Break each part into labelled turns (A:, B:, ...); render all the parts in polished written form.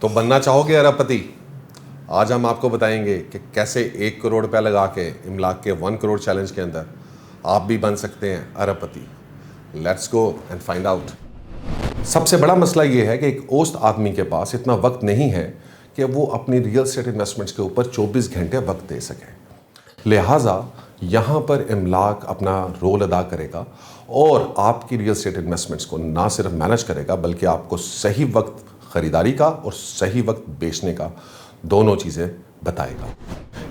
A: तो बनना चाहोगे अरबपति? आज हम आपको बताएंगे कि कैसे 1 करोड़ रुपया लगा के इमलाक के 1 करोड़ चैलेंज के अंदर आप भी बन सकते हैं अरबपति। Let's go and find out. सबसे बड़ा मसला ये है कि एक औसत आदमी के पास इतना वक्त नहीं है कि वो अपनी रियल एस्टेट इन्वेस्टमेंट्स के ऊपर 24 घंटे वक्त दे सके। लिहाजा यहाँ पर इमलाक अपना रोल अदा करेगा और आपकी रियल एस्टेट इन्वेस्टमेंट्स को ना सिर्फ मैनेज करेगा बल्कि आपको सही वक्त ख़रीदारी का और सही वक्त बेचने का दोनों चीज़ें बताएगा।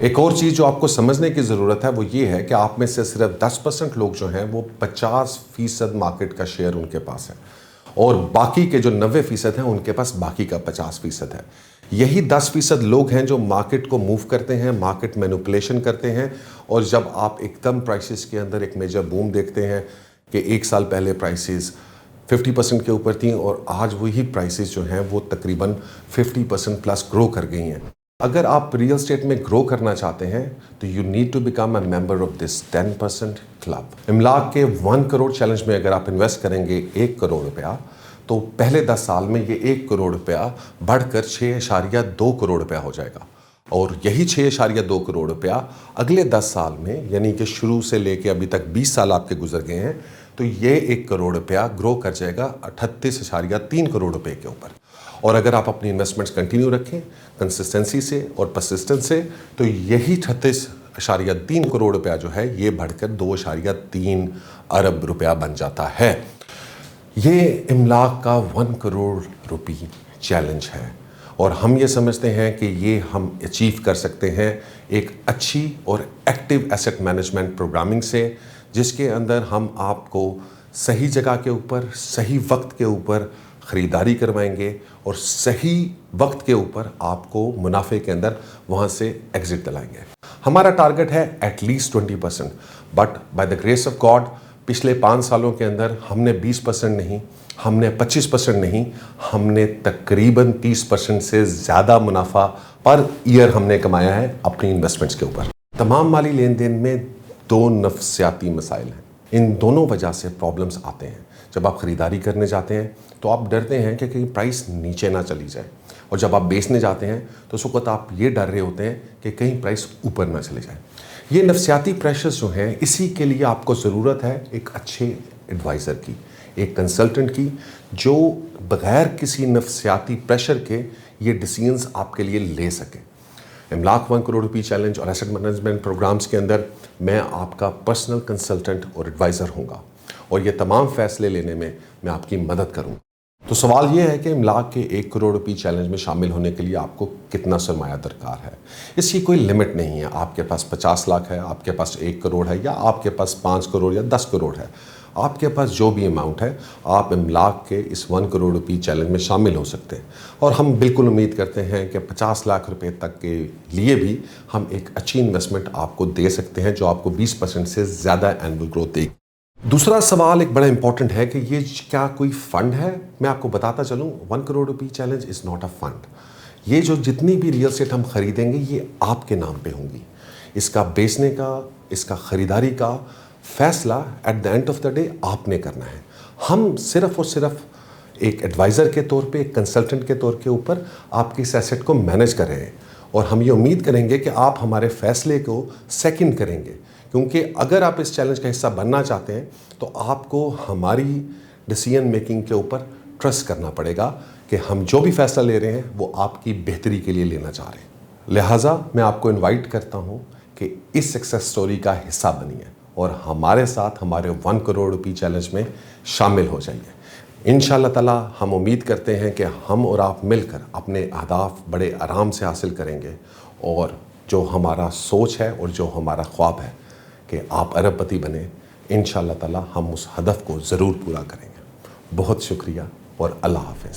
A: एक और चीज़ जो आपको समझने की ज़रूरत है वो ये है कि आप में से सिर्फ 10% लोग जो हैं वो 50% मार्केट का शेयर उनके पास है और बाकी के जो 90% हैं उनके पास बाकी का 50% है। यही 10% लोग हैं जो मार्केट को मूव करते हैं, मार्केट मैनिपुलेशन करते हैं और जब आप एकदम प्राइसेस के अंदर एक मेजर बूम देखते हैं कि 1 साल पहले प्राइसेस 50% के ऊपर थी और आज वही प्राइसेस जो हैं वो तकरीबन 50% प्लस ग्रो कर गई हैं। अगर आप रियल एस्टेट में ग्रो करना चाहते हैं तो you need to become a member of this 10% club. इमलाक के 1 करोड़ चैलेंज में अगर आप इन्वेस्ट करेंगे 1 करोड़ रुपया तो पहले 10 साल में ये 1 करोड़ रुपया बढ़कर 6.2 करोड़ रुपया हो जाएगा और यही 6.2 करोड़ रुपया अगले 10 साल में यानी कि शुरू से लेके अभी तक 20 साल आपके गुजर गए हैं तो ये 1 करोड़ रुपया ग्रो कर जाएगा 38.3 करोड़ रुपए के ऊपर। और अगर आप अपनी इन्वेस्टमेंट्स कंटिन्यू रखें कंसिस्टेंसी से और परसिस्टेंस से तो यही 38.3 करोड़ रुपया जो है ये बढ़कर 2.3 अरब रुपया बन जाता है। ये इमलाक का 1 करोड़ रुपये चैलेंज है और हम ये समझते हैं कि ये हम अचीव कर सकते हैं एक अच्छी और एक्टिव एसेट मैनेजमेंट प्रोग्रामिंग से, जिसके अंदर हम आपको सही जगह के ऊपर सही वक्त के ऊपर ख़रीदारी करवाएंगे और सही वक्त के ऊपर आपको मुनाफे के अंदर वहाँ से एग्ज़िट दिलाएंगे। हमारा टारगेट है at least 20%, but by the grace of God पिछले 5 सालों के अंदर हमने 20% नहीं, हमने 25% नहीं, हमने तकरीबन 30% से ज़्यादा मुनाफा पर ईयर हमने कमाया है अपनी इन्वेस्टमेंट्स के ऊपर। तमाम माली लेन देन में 2 नफ्सियाती मसाइल हैं। इन दोनों वजह से प्रॉब्लम्स आते हैं। जब आप ख़रीदारी करने जाते हैं तो आप डरते हैं कि कहीं प्राइस नीचे ना चली जाए और जब आप बेचने जाते हैं तो उस वक्त आप ये डर रहे होते हैं कि कहीं प्राइस ऊपर ना चले जाए। ये नफ्सियाती प्रेशर्स जो हैं इसी के लिए आपको ज़रूरत है एक अच्छे एडवाइज़र की, एक कंसल्टेंट की जो बग़ैर किसी नफ्सियाती प्रेशर के ये डिसीजंस आपके लिए ले सके। इमलाक 1 करोड़ रुपये चैलेंज और एसेट मैनेजमेंट प्रोग्राम्स के अंदर मैं आपका पर्सनल कंसल्टेंट और एडवाइज़र हूँगा और ये तमाम फ़ैसले लेने में मैं आपकी मदद करूँगा। तो सवाल ये है कि इमलाक के 1 करोड़ रुपये चैलेंज में शामिल होने के लिए आपको कितना सरमाया दरकार है। इसकी कोई लिमिट नहीं है। आपके पास 50 लाख है, आपके पास 1 करोड़ है या आपके पास 5 करोड़ या 10 करोड़ है, आपके पास जो भी अमाउंट है आप इमलाक के इस 1 करोड़ रुपये चैलेंज में शामिल हो सकते हैं और हम बिल्कुल उम्मीद करते हैं कि 50 लाख रुपए तक के लिए भी हम एक अच्छी इन्वेस्टमेंट आपको दे सकते हैं जो आपको 20% से ज़्यादा एनुअल ग्रोथ देगी। दूसरा सवाल एक बड़ा इंपॉर्टेंट है कि ये क्या कोई फ़ंड है? मैं आपको बताता चलूँ 1 करोड़ रुपये challenge is not a fund. ये जो जितनी भी रियल एस्टेट हम ख़रीदेंगे ये आपके नाम पे होंगी। इसका बेचने का, इसका ख़रीदारी का फ़ैसला at the end of the day आपने करना है। हम सिर्फ़ और सिर्फ एक एडवाइज़र के तौर पे, एक कंसल्टेंट के तौर के ऊपर आपकी इस एसेट को मैनेज कर रहे हैं और हम ये उम्मीद करेंगे कि आप हमारे फ़ैसले को सेकंड करेंगे, क्योंकि अगर आप इस चैलेंज का हिस्सा बनना चाहते हैं तो आपको हमारी डिसीजन मेकिंग के ऊपर ट्रस्ट करना पड़ेगा कि हम जो भी फ़ैसला ले रहे हैं वो आपकी बेहतरी के लिए लेना चाह रहे हैं। लिहाजा मैं आपको इनवाइट करता हूं कि इस सक्सेस स्टोरी का हिस्सा बनिए और हमारे साथ हमारे 1 करोड़ रुपये चैलेंज में शामिल हो जाइए। इंशाअल्लाह ताला हम उम्मीद करते हैं कि हम और आप मिलकर अपने अहदाफ बड़े आराम से हासिल करेंगे और जो हमारा सोच है और जो हमारा ख्वाब है कि आप अरबपति बने, इंशाअल्लाह ताला हम उस हदफ को ज़रूर पूरा करेंगे। बहुत शुक्रिया और अल्लाह हाफ़िज़।